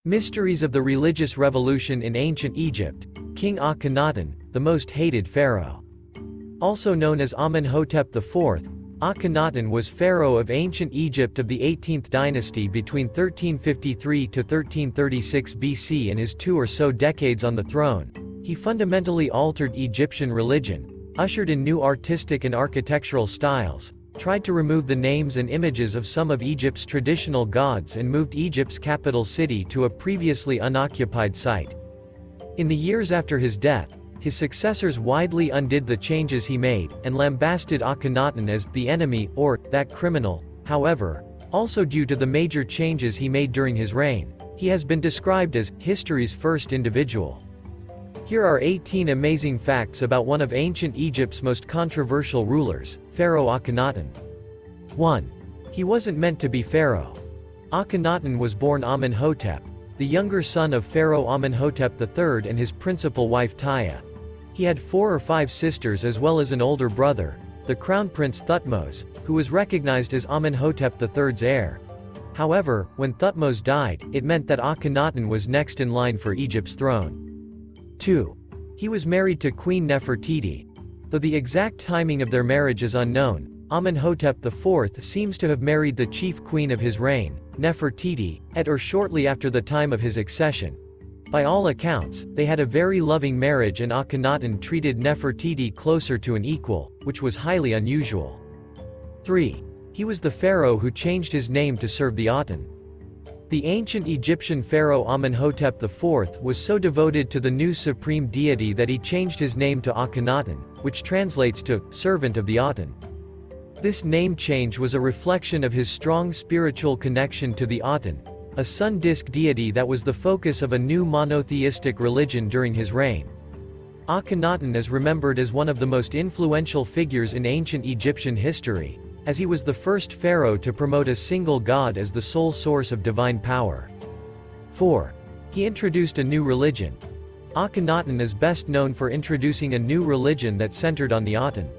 Mysteries of the Religious Revolution in Ancient Egypt. King Akhenaten, the most hated pharaoh. Also known as Amenhotep IV, Akhenaten was pharaoh of ancient Egypt of the 18th dynasty between 1353 to 1336 BC. In his 2 or so decades on the throne, he fundamentally altered Egyptian religion, ushered in new artistic and architectural styles, tried to remove the names and images of some of Egypt's traditional gods, and moved Egypt's capital city to a previously unoccupied site. In the years after his death, his successors widely undid the changes he made, and lambasted Akhenaten as the enemy, or that criminal. However, also due to the major changes he made during his reign, he has been described as history's first individual. Here are 18 amazing facts about one of ancient Egypt's most controversial rulers, Pharaoh Akhenaten. 1. He wasn't meant to be pharaoh. Akhenaten was born Amenhotep, the younger son of Pharaoh Amenhotep III and his principal wife Taya. He had 4 or 5 sisters as well as an older brother, the crown prince Thutmose, who was recognized as Amenhotep III's heir. However, when Thutmose died, it meant that Akhenaten was next in line for Egypt's throne. 2. He was married to Queen Nefertiti. Though the exact timing of their marriage is unknown, Amenhotep IV seems to have married the chief queen of his reign, Nefertiti, at or shortly after the time of his accession. By all accounts, they had a very loving marriage, and Akhenaten treated Nefertiti closer to an equal, which was highly unusual. 3. He was the pharaoh who changed his name to serve the Aten. The ancient Egyptian pharaoh Amenhotep IV was so devoted to the new supreme deity that he changed his name to Akhenaten, which translates to servant of the Aten. This name change was a reflection of his strong spiritual connection to the Aten, a sun disk deity that was the focus of a new monotheistic religion during his reign. Akhenaten is remembered as one of the most influential figures in ancient Egyptian history, as he was the first pharaoh to promote a single god as the sole source of divine power. 4. He introduced a new religion. Akhenaten is best known for introducing a new religion that centered on the Aten.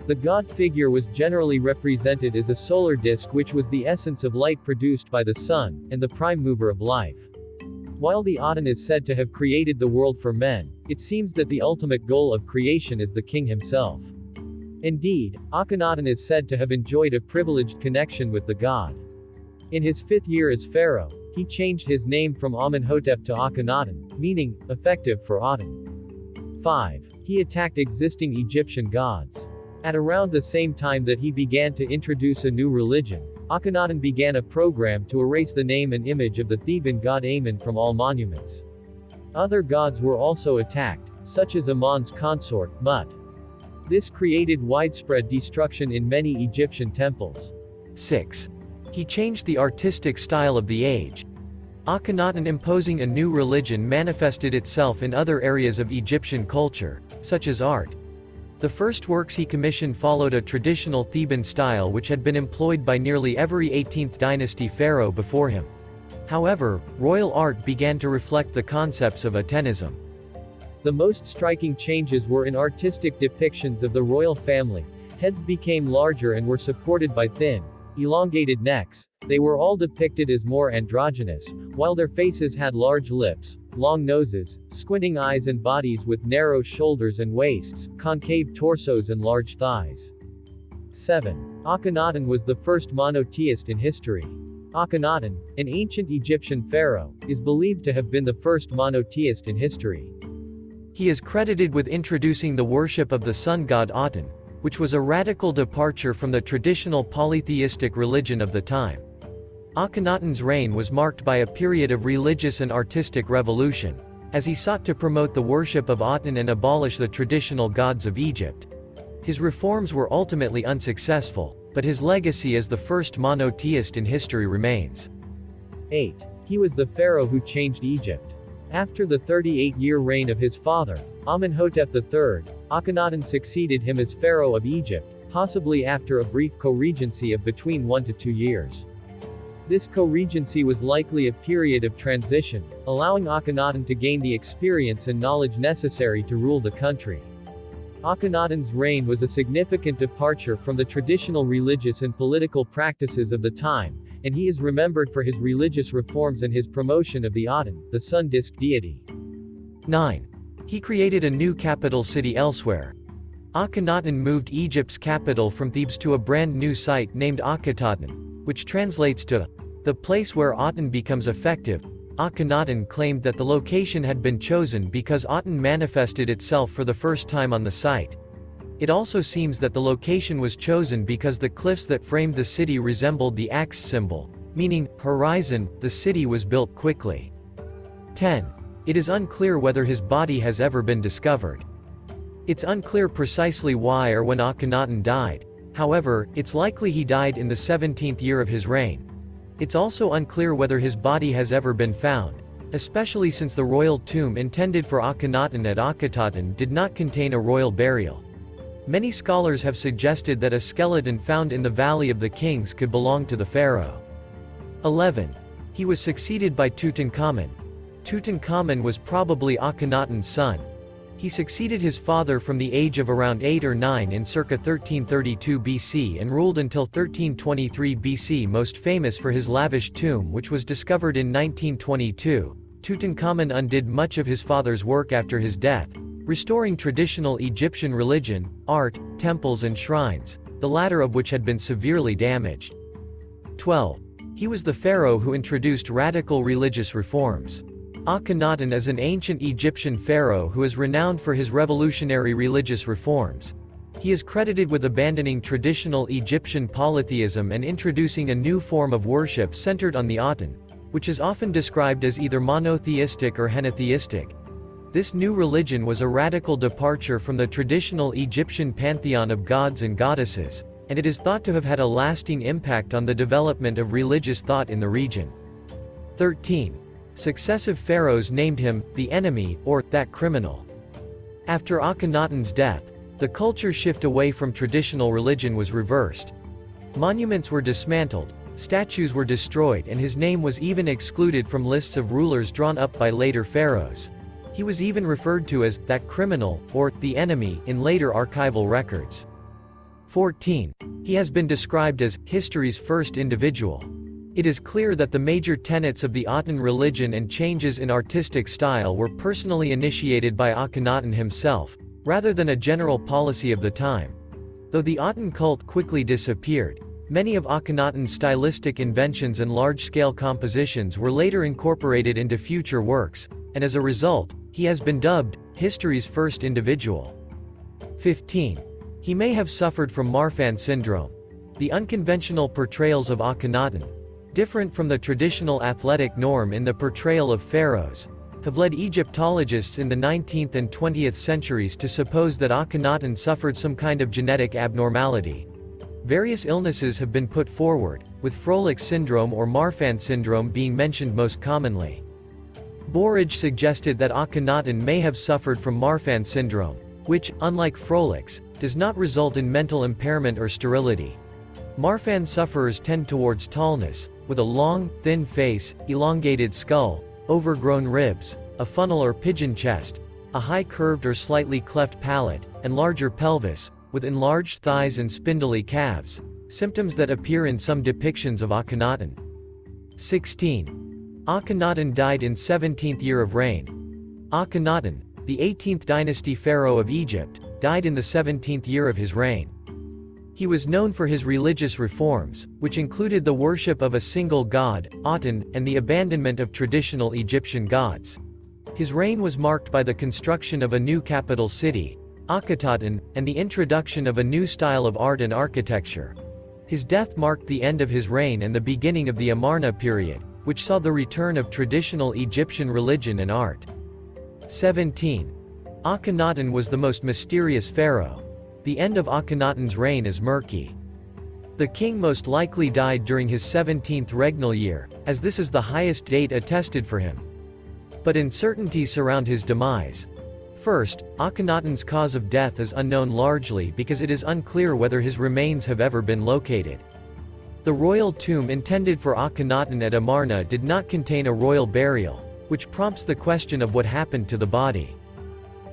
The god figure was generally represented as a solar disk, which was the essence of light produced by the sun, and the prime mover of life. While the Aten is said to have created the world for men, it seems that the ultimate goal of creation is the king himself. Indeed, Akhenaten is said to have enjoyed a privileged connection with the god. In his 5th year as pharaoh, he changed his name from Amenhotep to Akhenaten, meaning, effective for Aten. 5. He attacked existing Egyptian gods. At around the same time that he began to introduce a new religion, Akhenaten began a program to erase the name and image of the Theban god Amen from all monuments. Other gods were also attacked, such as Amon's consort, Mut. This created widespread destruction in many Egyptian temples. 6. He changed the artistic style of the age. Akhenaten imposing a new religion manifested itself in other areas of Egyptian culture, such as art. The first works he commissioned followed a traditional Theban style which had been employed by nearly every 18th dynasty pharaoh before him. However, royal art began to reflect the concepts of Atenism. The most striking changes were in artistic depictions of the royal family. Heads became larger and were supported by thin, elongated necks. They were all depicted as more androgynous, while their faces had large lips, long noses, squinting eyes, and bodies with narrow shoulders and waists, concave torsos, and large thighs. 7. Akhenaten was the first monotheist in history. Akhenaten, an ancient Egyptian pharaoh, is believed to have been the first monotheist in history. He is credited with introducing the worship of the sun god Aten, which was a radical departure from the traditional polytheistic religion of the time. Akhenaten's reign was marked by a period of religious and artistic revolution, as he sought to promote the worship of Aten and abolish the traditional gods of Egypt. His reforms were ultimately unsuccessful, but his legacy as the first monotheist in history remains. 8. He was the pharaoh who changed Egypt. After the 38-year reign of his father, Amenhotep III, Akhenaten succeeded him as pharaoh of Egypt, possibly after a brief co-regency of between 1 to 2 years. This co-regency was likely a period of transition, allowing Akhenaten to gain the experience and knowledge necessary to rule the country. Akhenaten's reign was a significant departure from the traditional religious and political practices of the time, and he is remembered for his religious reforms and his promotion of the Aten, the sun disk deity. 9. He created a new capital city elsewhere. Akhenaten moved Egypt's capital from Thebes to a brand new site named Akhetaten, which translates to the place where Aten becomes effective. Akhenaten claimed that the location had been chosen because Aten manifested itself for the first time on the site. It also seems that the location was chosen because the cliffs that framed the city resembled the axe symbol, meaning horizon. The city was built quickly. 10. It is unclear whether his body has ever been discovered. It's unclear precisely why or when Akhenaten died. However, it's likely he died in the 17th year of his reign. It's also unclear whether his body has ever been found, especially since the royal tomb intended for Akhenaten at Akhetaten did not contain a royal burial. Many scholars have suggested that a skeleton found in the Valley of the Kings could belong to the pharaoh. 11. He was succeeded by Tutankhamun. Tutankhamun was probably Akhenaten's son. He succeeded his father from the age of around 8 or 9 in circa 1332 BC and ruled until 1323 BC, most famous for his lavish tomb which was discovered in 1922. Tutankhamun undid much of his father's work after his death, restoring traditional Egyptian religion, art, temples and shrines, the latter of which had been severely damaged. 12. He was the pharaoh who introduced radical religious reforms. Akhenaten is an ancient Egyptian pharaoh who is renowned for his revolutionary religious reforms. He is credited with abandoning traditional Egyptian polytheism and introducing a new form of worship centered on the Aten, which is often described as either monotheistic or henotheistic. This new religion was a radical departure from the traditional Egyptian pantheon of gods and goddesses, and it is thought to have had a lasting impact on the development of religious thought in the region. 13. Successive pharaohs named him the enemy, or that criminal. After Akhenaten's death, the culture shift away from traditional religion was reversed. Monuments were dismantled, statues were destroyed, and his name was even excluded from lists of rulers drawn up by later pharaohs. He was even referred to as that criminal, or the enemy, in later archival records. 14. He has been described as history's first individual. It is clear that the major tenets of the Aten religion and changes in artistic style were personally initiated by Akhenaten himself, rather than a general policy of the time. Though the Aten cult quickly disappeared, many of Akhenaten's stylistic inventions and large-scale compositions were later incorporated into future works, and as a result, he has been dubbed history's first individual. 15. He may have suffered from Marfan syndrome. The unconventional portrayals of Akhenaten, different from the traditional athletic norm in the portrayal of pharaohs, have led Egyptologists in the 19th and 20th centuries to suppose that Akhenaten suffered some kind of genetic abnormality. Various illnesses have been put forward, with Froelich syndrome or Marfan syndrome being mentioned most commonly. Borage suggested that Akhenaten may have suffered from Marfan syndrome, which, unlike Froelich's, does not result in mental impairment or sterility. Marfan sufferers tend towards tallness, with a long, thin face, elongated skull, overgrown ribs, a funnel or pigeon chest, a high curved or slightly cleft palate, and larger pelvis, with enlarged thighs and spindly calves, symptoms that appear in some depictions of Akhenaten. 16. Akhenaten died in 17th year of reign. Akhenaten, the 18th dynasty pharaoh of Egypt, died in the 17th year of his reign. He was known for his religious reforms, which included the worship of a single god, Aten, and the abandonment of traditional Egyptian gods. His reign was marked by the construction of a new capital city, Akhetaten, and the introduction of a new style of art and architecture. His death marked the end of his reign and the beginning of the Amarna period, which saw the return of traditional Egyptian religion and art. 17. Akhenaten was the most mysterious pharaoh. The end of Akhenaten's reign is murky. The king most likely died during his 17th regnal year, as this is the highest date attested for him. But uncertainties surround his demise. First, Akhenaten's cause of death is unknown largely because it is unclear whether his remains have ever been located. The royal tomb intended for Akhenaten at Amarna did not contain a royal burial, which prompts the question of what happened to the body.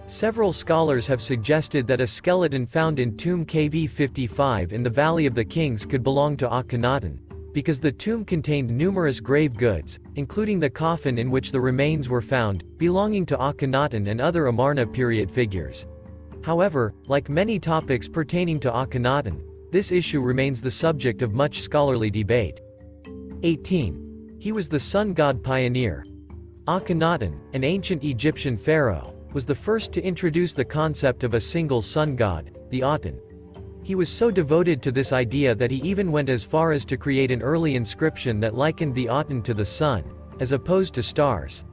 Several scholars have suggested that a skeleton found in tomb KV 55 in the Valley of the Kings could belong to Akhenaten, because the tomb contained numerous grave goods, including the coffin in which the remains were found, belonging to Akhenaten and other Amarna period figures. However, like many topics pertaining to Akhenaten, this issue remains the subject of much scholarly debate. 18. He was the sun god pioneer. Akhenaten, an ancient Egyptian pharaoh, was the first to introduce the concept of a single sun god, the Aten. He was so devoted to this idea that he even went as far as to create an early inscription that likened the Aten to the sun, as opposed to stars.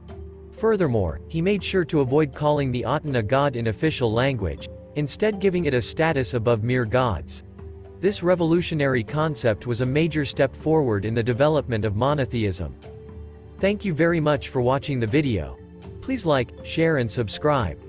Furthermore, he made sure to avoid calling the Aten a god in official language, instead giving it a status above mere gods. This revolutionary concept was a major step forward in the development of monotheism. Thank you very much for watching the video. Please like, share and subscribe.